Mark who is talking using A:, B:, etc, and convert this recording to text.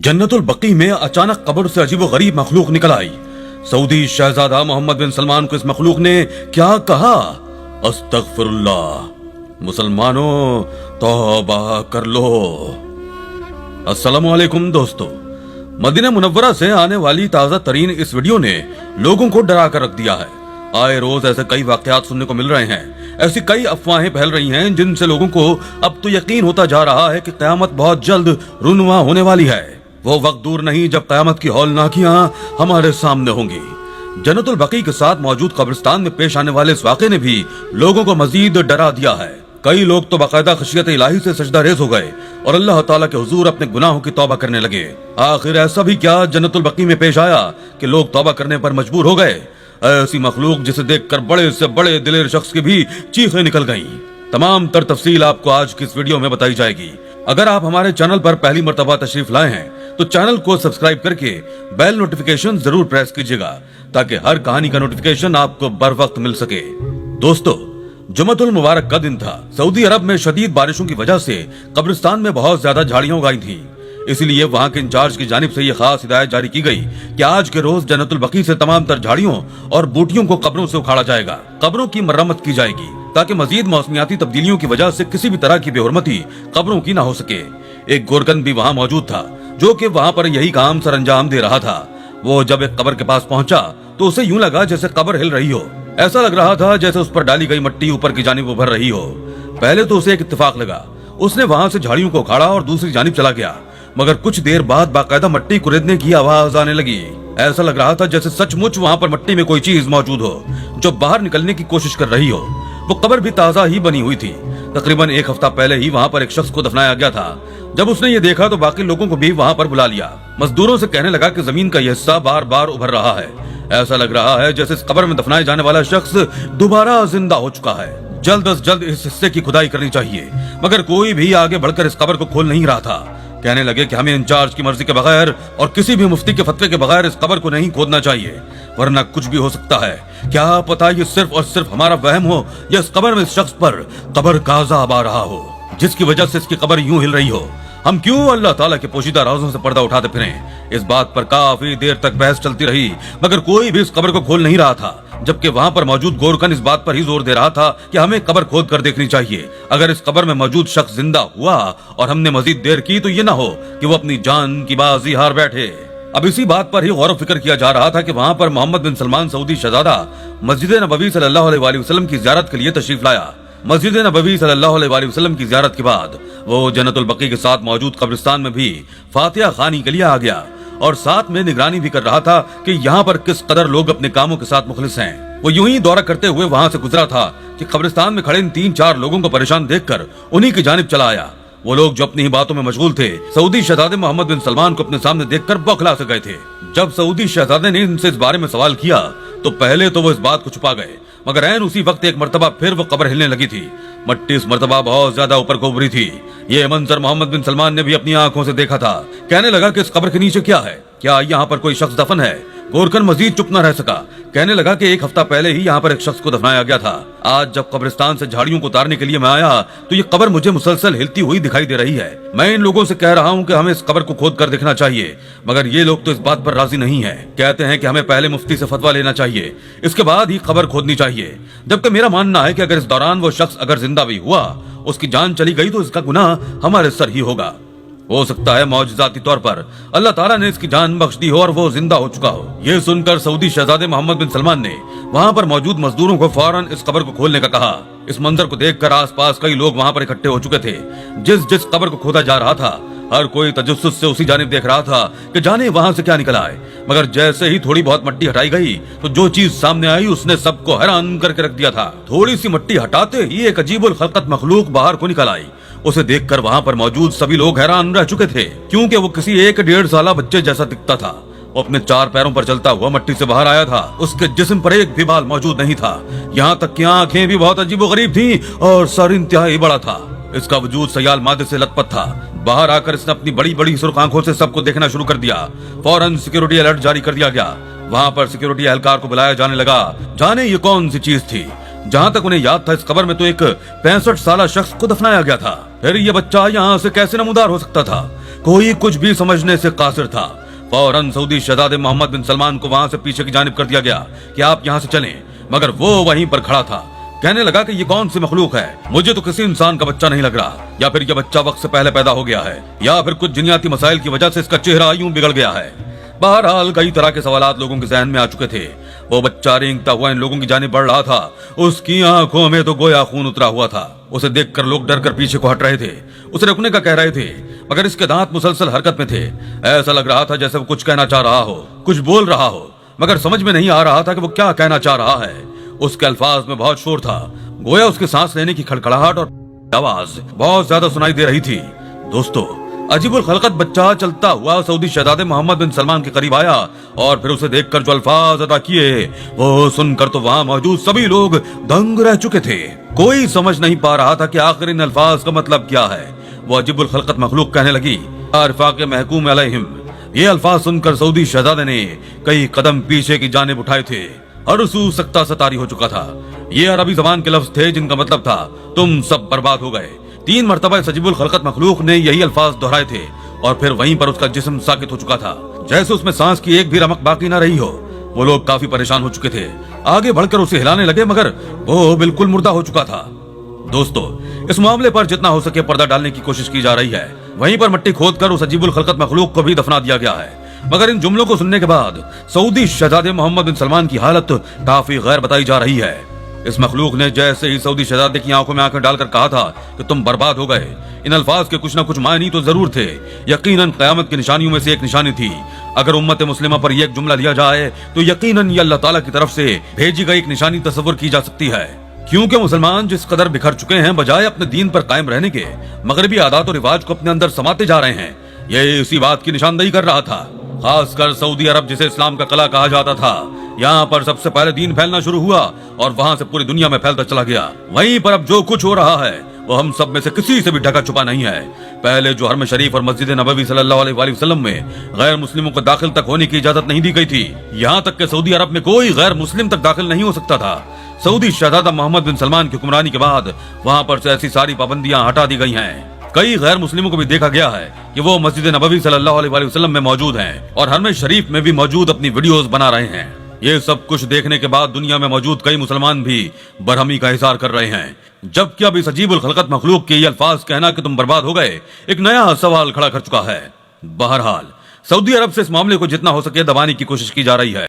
A: जन्नतुल बकी में अचानक कब्र से अजीब गरीब मखलूक निकल आई। सऊदी शहजादा मोहम्मद बिन सलमान को इस मखलूक ने क्या कहा? अस्तगफिरुल्लाह। मुसलमानों तौबा कर लो। अस्सलामु अलैकुम दोस्तों, मदीना मुनव्वरा से आने वाली ताजा तरीन इस वीडियो ने लोगों को डरा कर रख दिया है। आए रोज ऐसे कई वाकयात सुनने को मिल रहे हैं, ऐसी कई अफवाहें फैल रही हैं जिनसे लोगों को अब तो यकीन होता जा रहा है कि क़यामत बहुत जल्द रुनवा होने वाली है। वो वक्त दूर नहीं जब क़यामत की हौलनाकियां हमारे सामने होंगी। जन्नतुल बकी के साथ मौजूद कब्रिस्तान में पेश आने वाले इस वाक़े ने भी लोगों को मजीद डरा दिया है। कई लोग तो बाकायदा खशियत इलाही से सजदा रेज हो गए और अल्लाह ताला के हुजूर अपने गुनाहों की तौबा करने लगे। आखिर ऐसा भी क्या जन्नतुल बकी में पेश आया कि लोग तौबा करने पर मजबूर हो गए? ऐसी मखलूक जिसे देखकर बड़े से बड़े दिलेर शख्स की भी चीखें निकल गईं। तमाम तर तफसील आपको आज की इस वीडियो में बताई जाएगी। अगर आप हमारे चैनल पर पहली मर्तबा तशरीफ लाए हैं तो चैनल को सब्सक्राइब करके बेल नोटिफिकेशन जरूर प्रेस कीजिएगा ताकि हर कहानी का नोटिफिकेशन आपको बर वक्त मिल सके। दोस्तों, जुमअतुल मुबारक का दिन था। सऊदी अरब में शदीद बारिशों की वजह से कब्रिस्तान में बहुत ज्यादा झाड़ियां उगाई थी, इसलिए वहां के इंचार्ज की जानिब से यह खास हिदायत जारी की गई कि आज के रोज जन्नतुल बकी से तमाम तर झाड़ियों और बूटियों को कब्रों से उखाड़ा जाएगा, कब्रों की मरम्मत की जाएगी ताकि मजीद मौसमियाती तब्दीलियों की वजह से किसी भी तरह की बेहुरमती कब्रों की ना हो सके। एक गोरकन भी वहाँ मौजूद था जो कि वहाँ पर यही काम सर अंजाम दे रहा था। वो जब एक कब्र के पास पहुंचा तो उसे यूं लगा जैसे कब्र हिल रही हो। ऐसा लग रहा था जैसे उस पर डाली गई मट्टी ऊपर की जानिब उभर रही हो। पहले तो उसे एक इत्तेफाक लगा, उसने वहां से झाड़ियों को उखाड़ा और दूसरी जानिब चला गया, मगर कुछ देर बाद बाकायदा मट्टी कुरेदने की आवाज आने लगी। ऐसा लग रहा था जैसे सचमुच वहां पर मट्टी में कोई चीज मौजूद हो जो बाहर निकलने की कोशिश कर रही हो। वो कब्र भी ताजा ही बनी हुई थी। तकरीबन एक हफ्ता पहले ही वहां पर एक शख्स को दफनाया गया था। जब उसने ये देखा तो बाकी लोगों को भी वहां पर बुला लिया। मजदूरों से कहने लगा कि जमीन का यह हिस्सा बार बार उभर रहा है। ऐसा लग रहा है जैसे इस कब्र में दफनाए जाने वाला शख्स दोबारा जिंदा हो चुका है। जल्द अज जल्द इस हिस्से की खुदाई करनी चाहिए, मगर कोई भी आगे बढ़कर इस कब्र को खोल नहीं रहा था। कहने लगे कि हमें इंचार्ज की मर्जी के बगैर और किसी भी मुफ्ती के फतवे के बगैर इस कब्र को नहीं खोदना चाहिए, वरना कुछ भी हो सकता है। क्या पता ये सिर्फ और सिर्फ हमारा वहम हो या इस कब्र में इस शख्स पर कब्र का अज़ाब आ रहा हो जिसकी वजह से इसकी कब्र यूं हिल रही हो। हम क्यों अल्लाह ताला के पोशीदा राज़ों से पर्दा उठाते फिरें? इस बात पर काफी देर तक बहस चलती रही, मगर कोई भी इस कब्र को खोल नहीं रहा था। जबकि वहां पर मौजूद गोरकन इस बात पर ही जोर दे रहा था कि हमें कब्र खोद कर देखनी चाहिए। अगर इस कब्र में मौजूद शख्स जिंदा हुआ और हमने मजीद देर की तो ये ना हो कि वो अपनी जान की बाजी हार बैठे। अब इसी बात पर ही गौर फिक्र किया जा रहा था कि वहां पर मोहम्मद बिन सलमान सऊदी शहजादा मस्जिद नबवी सल्लल्लाहु अलैहि वसल्लम की ज़ियारत के लिए तशरीफ लाया। मस्जिद नबवी सल्लल्लाहु अलैहि वसल्लम की ज़ियारत के बाद वो जन्नतुल बकी के साथ मौजूद कब्रिस्तान में भी फातिहा खानी के लिए आ गया और साथ में निगरानी भी कर रहा था कि यहाँ पर किस कदर लोग अपने कामों के साथ मुखलिस हैं। वो यूं ही दौरा करते हुए वहां से गुजरा था कि कब्रिस्तान में खड़े इन 3-4 लोगों को परेशान देखकर उन्हीं की जानिब चला आया। वो लोग जो अपनी ही बातों में मशगूल थे सऊदी शहजादे मोहम्मद बिन सलमान को अपने सामने देखकर बौखला से गए थे। जब सऊदी शहजादे ने इनसे इस बारे में सवाल किया तो पहले तो वो इस बात को छुपा गए, मगर ऐन उसी वक्त एक मर्तबा फिर वो कब्र हिलने लगी थी। मट्टी इस मर्तबा बहुत ज्यादा ऊपर को उभरी थी। ये मंजर मोहम्मद बिन सलमान ने भी अपनी आंखों से देखा था। कहने लगा कि इस कब्र के नीचे क्या है? क्या यहाँ पर कोई शख्स दफन है? गोरकन मजीद चुप न रह सका। कहने लगा कि एक हफ्ता पहले ही यहाँ पर एक शख्स को दफनाया गया था। आज जब कब्रिस्तान से झाड़ियों को उतारने के लिए मैं आया तो ये कब्र मुझे मुसलसल हिलती हुई दिखाई दे रही है। मैं इन लोगों से कह रहा हूँ कि हमें इस कब्र को खोद कर देखना चाहिए, मगर ये लोग तो इस बात पर राजी नहीं है। कहते हैं कि हमें पहले मुफ्ती से फतवा लेना चाहिए, इसके बाद ही कब्र खोदनी चाहिए। जबकि मेरा मानना है कि अगर इस दौरान वो शख्स अगर जिंदा भी हुआ, उसकी जान चली गई तो इसका गुनाह हमारे सर ही होगा। हो सकता है मौजज़ाती तौर पर अल्लाह ताला ने इसकी जान बख्श दी हो और वो जिंदा हो चुका हो। ये सुनकर सऊदी शहजादे मोहम्मद बिन सलमान ने वहां पर मौजूद मजदूरों को फौरन इस कब्र को खोलने का कहा। इस मंजर को देखकर आसपास कई लोग वहां पर इकट्ठे हो चुके थे। जिस कब्र को खोदा जा रहा था हर कोई तजस्सुस से उसी जानिब देख रहा था कि जाने वहां से क्या निकल आए। मगर जैसे ही थोड़ी बहुत मट्टी हटाई गई तो जो चीज सामने आई उसने सबको हैरान करके रख दिया था। थोड़ी सी मट्टी हटाते ही एक अजीबुल खलकत मखलूक बाहर को निकल आई। उसे देखकर वहां पर मौजूद सभी लोग हैरान रह चुके थे, क्योंकि वो किसी 1-1.5 साल बच्चे जैसा दिखता था। वो अपने 4 पैरों पर चलता हुआ मट्टी से बाहर आया था। उसके जिस्म पर एक भी बाल मौजूद नहीं था। यहाँ तक कि आंखें भी बहुत अजीबोगरीब थी और सर इंतहाई बड़ा था। इसका वजूद सयाल मादे से लथपथ था। बाहर आकर इसने अपनी बड़ी बड़ी सुर्ख आंखों से सबको देखना शुरू कर दिया। फौरन सिक्योरिटी अलर्ट जारी कर दिया गया। वहां पर सिक्योरिटी एहलकार को बुलाया जाने लगा। जाने ये कौन सी चीज थी? जहाँ तक उन्हें याद था इस कब्र में तो एक 65 साल शख्स को दफनाया गया था। फिर ये बच्चा यहाँ से कैसे नमूदार हो सकता था? कोई कुछ भी समझने से कासिर था। फौरन सऊदी शहजादे मोहम्मद बिन सलमान को वहां से पीछे की जानिब कर दिया गया कि आप यहाँ से चलें, मगर वो वहीं पर खड़ा था। कहने लगा कि ये कौन सी मखलूक है, मुझे तो किसी इंसान का बच्चा नहीं लग रहा, या फिर ये बच्चा वक्त से पहले पैदा हो गया है, या फिर कुछ जिन्याती मसाइल की वजह से इसका चेहरा यूं बिगड़ गया है। बहरहाल कई तरह के सवालात लोगों के जहन में आ चुके थे। वो बच्चा रेंगता हुआ इन लोगों की जानिब बढ़ रहा था। उसकी आंखों में तो गोया खून उतरा हुआ था। उसे देखकर लोग डर कर पीछे को हट रहे थे, उसे रुकने का कह रहे थे, मगर इसके दांत मुसलसल हरकत में थे। ऐसा लग रहा था जैसे वो कुछ कहना चाह रहा हो, कुछ बोल रहा हो, मगर समझ में नहीं आ रहा था कि वो क्या कहना चाह रहा है। उसके अल्फाज में बहुत शोर था, गोया उसके सांस लेने की खड़खड़ाहट और आवाज बहुत ज्यादा सुनाई दे रही थी। दोस्तों, अजीबुल खलकत बच्चा चलता हुआ सऊदी शहजादे मोहम्मद बिन सलमान के करीब आया और फिर उसे देखकर जो अल्फाज अदा किए वो सुनकर तो वहां मौजूद सभी लोग दंग रह चुके थे। कोई समझ नहीं पा रहा था कि आखिर इन अल्फाज का मतलब क्या है। वो अजीबुल खलकत मखलूक कहने लगी, अरफाक महकूम अलैहिम। ये अल्फाज सुनकर सऊदी शहजादे ने कई कदम पीछे की जानिब उठाए थे। अरसू सख्ता सतारी हो चुका था। ये अरबी जबान के लफ्ज थे जिनका मतलब था तुम सब बर्बाद हो गए। 3 मरतबा अजीबुल खलकत मखलूक ने यही अल्फाज दोहराए थे और फिर वहीं पर उसका जिस्म साकित हो चुका था, जैसे उसमें सांस की एक भी रमक बाकी न रही हो। वो लोग काफी परेशान हो चुके थे, आगे बढ़कर उसे हिलाने लगे, मगर वो बिल्कुल मुर्दा हो चुका था। दोस्तों, इस मामले पर जितना हो सके पर्दा डालने की कोशिश की जा रही है। वहीं पर मिट्टी खोदकर उस अजीबुल खलकत मखलूक को भी दफना दिया गया है। मगर इन जुमलों को सुनने के बाद सऊदी शहजादे मोहम्मद बिन सलमान की हालत काफी गैर बताई जा रही है। इस मखलूक ने जैसे ही सऊदी शहजादे की आंखों में आंखें डालकर कहा था कि तुम बर्बाद हो गए, इन अल्फाज के कुछ न कुछ मायने तो जरूर थे। यकीनन क़यामत की निशानियों में से एक निशानी थी। अगर उम्मत मुस्लिमा पर एक जुमला लिया जाए तो यकीनन ये अल्लाह ताला की तरफ से भेजी गई एक निशानी तस्वुर की जा सकती है, क्योंकि मुसलमान जिस कदर बिखर चुके हैं, बजाय अपने दीन पर कायम रहने के मगरबी आदात और रिवाज को अपने अंदर समाते जा रहे हैं। ये इसी बात की निशानदेही कर रहा था। खासकर सऊदी अरब, जिसे इस्लाम का कला कहा जाता था, यहाँ पर सबसे पहले दीन फैलना शुरू हुआ और वहाँ से पूरी दुनिया में फैलता चला गया। वहीं पर अब जो कुछ हो रहा है वो हम सब में से किसी से भी ढका छुपा नहीं है। पहले जो हरम शरीफ और मस्जिद नबवी सल्लल्लाहु अलैहि वसल्लम में गैर मुस्लिमों को दाखिल तक होने की इजाजत नहीं दी गई थी, यहाँ तक कि सऊदी अरब में कोई गैर मुस्लिम तक दाखिल नहीं हो सकता था। सऊदी शहजादा मोहम्मद बिन सलमान की हुक्मरानी के बाद वहाँ पर से ऐसी सारी पाबंदियां हटा दी गई हैं। कई गैर मुस्लिमों को भी देखा गया है कि वो मस्जिद नबवी सल्लल्लाहु अलैहि वसल्लम में मौजूद हैं और हरम शरीफ में भी मौजूद अपनी वीडियोस बना रहे हैं। ये सब कुछ देखने के बाद दुनिया में मौजूद कई मुसलमान भी बरहमी का इज़हार कर रहे हैं, जबकि अब इस अजीबुल खलकत मखलूक के ये अल्फाज कहना कि तुम बर्बाद हो गए एक नया सवाल खड़ा कर चुका है। बहरहाल सऊदी अरब से इस मामले को जितना हो सके दबाने की कोशिश की जा रही है।